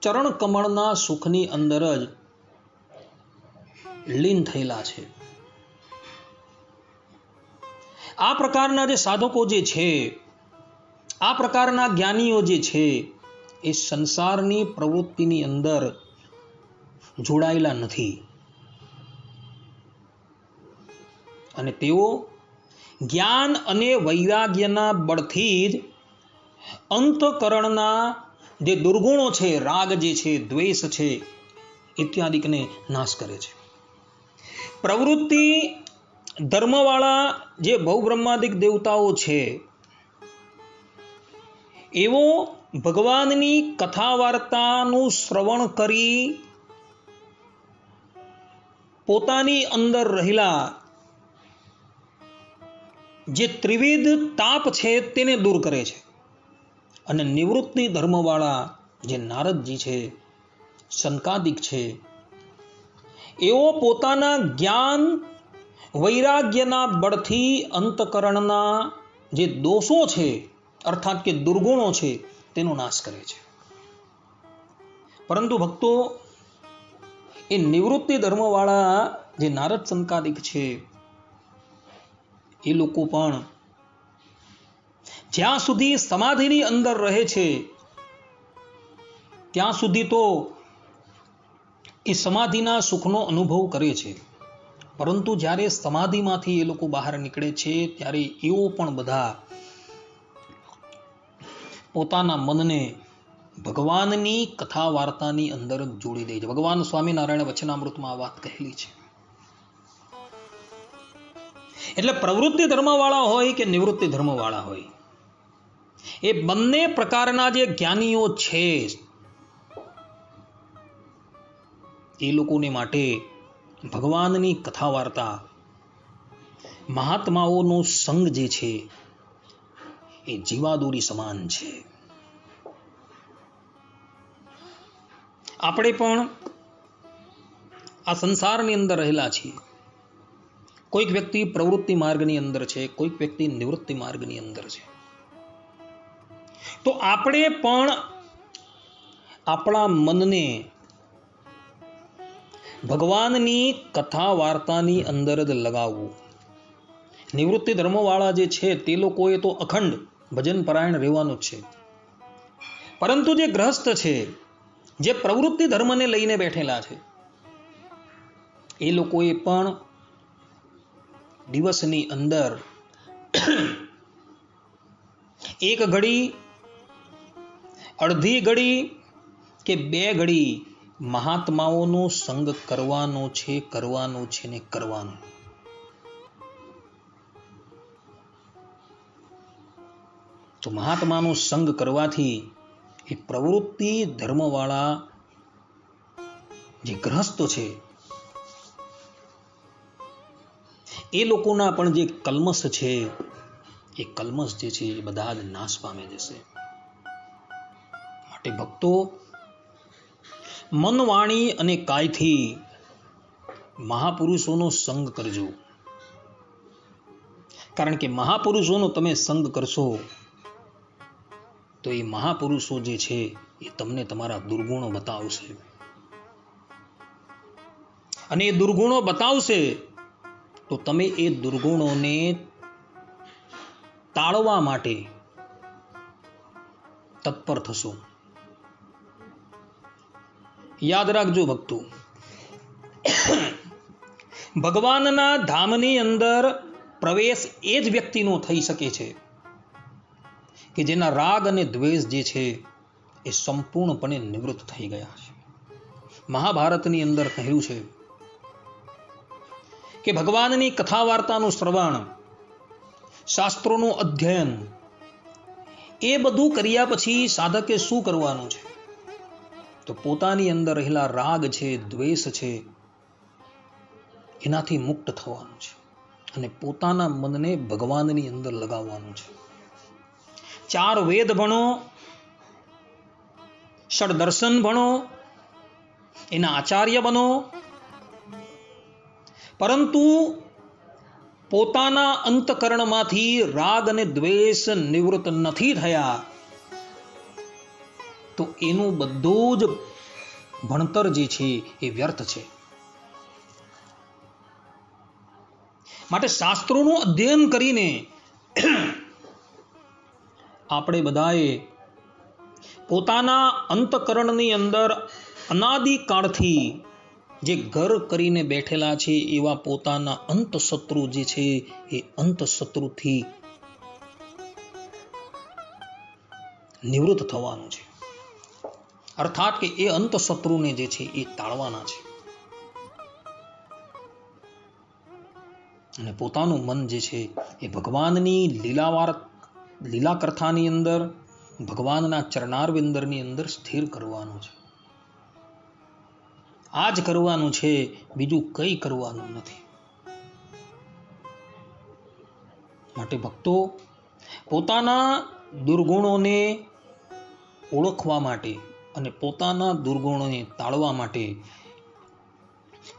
ચરણ કમળના સુખની અંદર જ લીન થયેલા છે. આ પ્રકારના જે સાધકો જે છે, આ પ્રકારના જ્ઞાનીઓ જે છે એ સંસારની પ્રવૃત્તિની અંદર જોડાયેલા નથી અને તેઓ જ્ઞાન અને વૈરાગ્યના બળથી જ અંતકરણના જે દુર્ગુણો છે, રાગ જે છે, દ્વેષ છે ઇત્યાદિકને નાશ કરે છે. પ્રવૃત્તિ ધર્મવાળા જે બહુબ્રહ્માદિક દેવતાઓ છે એવો ભગવાનની કથા વાર્તાનું શ્રવણ કરી પોતાની અંદર રહેલા જે ત્રિવિધ તાપ છે તેને દૂર કરે છે. અને નિવૃત્તિ ધર્મવાળા જે નારદજી છે, સનકાદિક છે, એઓ પોતાના જ્ઞાન વૈરાગ્યના બળથી અંતકરણના જે દોષો છે અર્થાત કે દુર્ગુણો છે તેનો નાશ કરે છે. પરંતુ ભક્તો, એ નિવૃત્તિ ધર્મવાળા જે નારદ સંકાદિક છે એ લોકો પણ જ્યાં સુધી સમાધિની અંદર રહે છે ત્યાં સુધી તો એ સમાધિના સુખનો અનુભવ કરે છે. પરંતુ જ્યારે સમાધિમાંથી એ લોકો બહાર નીકળે છે ત્યારે એઓ પણ બધા પોતાના મનને ભગવાનની કથા વાર્તાની અંદર જોડી દે છે. ભગવાન સ્વામિનારાયણ વચનામૃતમાં આ વાત કહેલી છે. એટલે પ્રવૃત્તિ ધર્મવાળા હોય કે નિવૃત્તિ ધર્મવાળા હોય, એ બંને પ્રકારના જે જ્ઞાનીઓ છે એ લોકોને માટે ભગવાનની કથા વાર્તા, મહાત્માઓનો સંગ જે છે એ જીવાદોરી સમાન છે. આપણે પણ આ સંસારની અંદર રહેલા છીએ. કોઈક વ્યક્તિ પ્રવૃત્તિ માર્ગની અંદર છે, કોઈક વ્યક્તિ નિવૃત્તિ માર્ગની અંદર છે. તો આપણે પણ આપણા મનને ભગવાનની કથા વાર્તાની અંદર જ લગાવવું. નિવૃત્તિ ધર્મવાળા જે છે તે લોકોએ તો અખંડ ભજન પરાયણ રહેવાનું જ છે. પરંતુ જે ગ્રહસ્થ છે, જે પ્રવૃત્તિ ધર્મને લઈને બેઠેલા છે, એ લોકોએ પણ દિવસની અંદર એક ઘડી, અડધી ઘડી કે 2 ઘડી મહાત્માઓનો સંગ કરવાનો છે ને કરવાનો. તો મહાત્માનો સંગ કરવાથી એ પ્રવૃત્તિ ધર્મવાળા જે ગ્રહસ્થો છે એ લોકોના પણ જે કલ્મશ છે, એ કલ્મશ જે છે એ બધા જ નાશ પામે જશે. માટે ભક્તો, મન, વાણી અને કાયથી મહાપુરુષોનો સંગ કરજો. કારણ કે મહાપુરુષોનો તમે સંગ કરશો તો એ મહાપુરુષો જે છે એ તમને તમારા દુર્ગુણો બતાવશે. અને એ દુર્ગુણો બતાવશે તો તમે એ દુર્ગુણોને ટાળવા માટે તત્પર થશો. યાદ રાખજો ભક્તો, ભગવાનના ધામની અંદર પ્રવેશ એ જ વ્યક્તિનો થઈ શકે છે કે જેના રાગ અને દ્વેષ જે છે એ સંપૂર્ણપણે નિવૃત્ત થઈ ગયા છે. મહાભારતની અંદર કહ્યું છે કે ભગવાનની કથા વાર્તાનું શ્રવણ, શાસ્ત્રોનું અધ્યયન, એ બધું કર્યા પછી સાધકે શું કરવાનું છે? તો પોતાની અંદર રહેલા રાગ છે, દ્વેષ છે, એનાથી મુક્ત થવાનું છે અને પોતાના મનને ભગવાનની અંદર લગાવવાનું છે. 4 વેદ ભણો, ષડદર્શન ભણો, એના આચાર્ય બનો, પરંતુ પોતાના અંતકરણમાંથી રાગ અને દ્વેષ નિવૃત્ત નથી થયા તો એનું બધું જ ભણતર જે છે એ વ્યર્થ છે. માટે શાસ્ત્રોનું અધ્યયન કરીને આપણે બધાએ પોતાના અંતકરણની અંદર અનાદિકાળથી જે ઘર કરીને બેઠેલા છે એવા પોતાના અંતશત્રુ જે છે એ અંતશત્રુથી નિવૃત્ત થવાનું છે. અર્થાત કે એ અંતશત્રુને જે છે એ ટાળવાના છે અને પોતાનું મન જે છે એ ભગવાનની લીલા કથાની અંદર, ભગવાનના ચરણારવિંદની અંદર સ્થિર કરવાનું છે. આ જ કરવાનું છે, બીજું કંઈ કરવાનું નથી. માટે ભક્તો પોતાના દુર્ગુણોને ઓળખવા માટે અને પોતાના દુર્ગુણોને ટાળવા માટે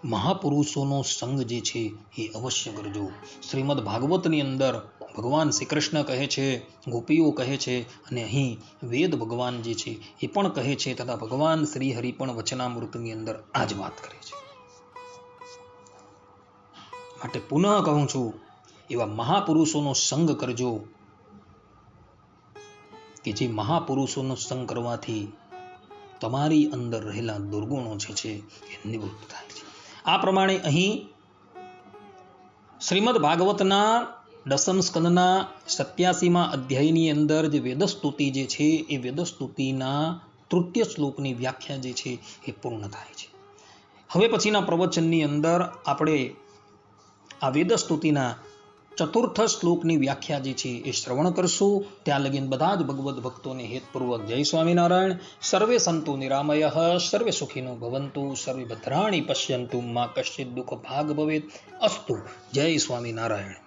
મહાપુરુષોનો સંગ જે છે એ અવશ્ય કરજો. શ્રીમદ ભાગવતની અંદર ભગવાન શ્રી કૃષ્ણ કહે છે, ગોપીઓ કહે છે, અને અહીં વેદ ભગવાન જે છે એ પણ કહે છે, તથા ભગવાન શ્રી હરિ પણ વચનામૃતની અંદર આ જ વાત કરે છે. માટે પુનઃ કહું છું, એવા મહાપુરુષોનો સંગ કરજો કે જે મહાપુરુષોનો સંગ કરવાથી તમારી અંદર રહેલા દુર્ગુણો જે છે એ નિવૃત્ત થાય છે. આ પ્રમાણે અહીં શ્રીમદ ભાગવતના દસમ સ્કંદના 87મા અધ્યાયની અંદર જે વેદસ્તુતિ જે છે એ વેદસ્તુતિના તૃતીય શ્લોકની વ્યાખ્યા જે છે એ પૂર્ણ થાય છે. હવે પછીના પ્રવચનની અંદર આપણે આ વેદસ્તુતિના ચતુર્થ શ્લોકની વ્યાખ્યા જે છે એ શ્રવણ કરશું. ત્યાં લગીન બધા જ ભગવદ્ ભક્તોને હેતપૂર્વક જય સ્વામિનારાયણ. સર્વે સંતુ નિરામયઃ, સર્વે સુખીનો ભવંતુ, સર્વે ભદ્રાણી પશ્યંતુ, મા કશ્ચિદ દુઃખ ભાગ ભવેત. અસ્તુ. જય સ્વામિનારાયણ.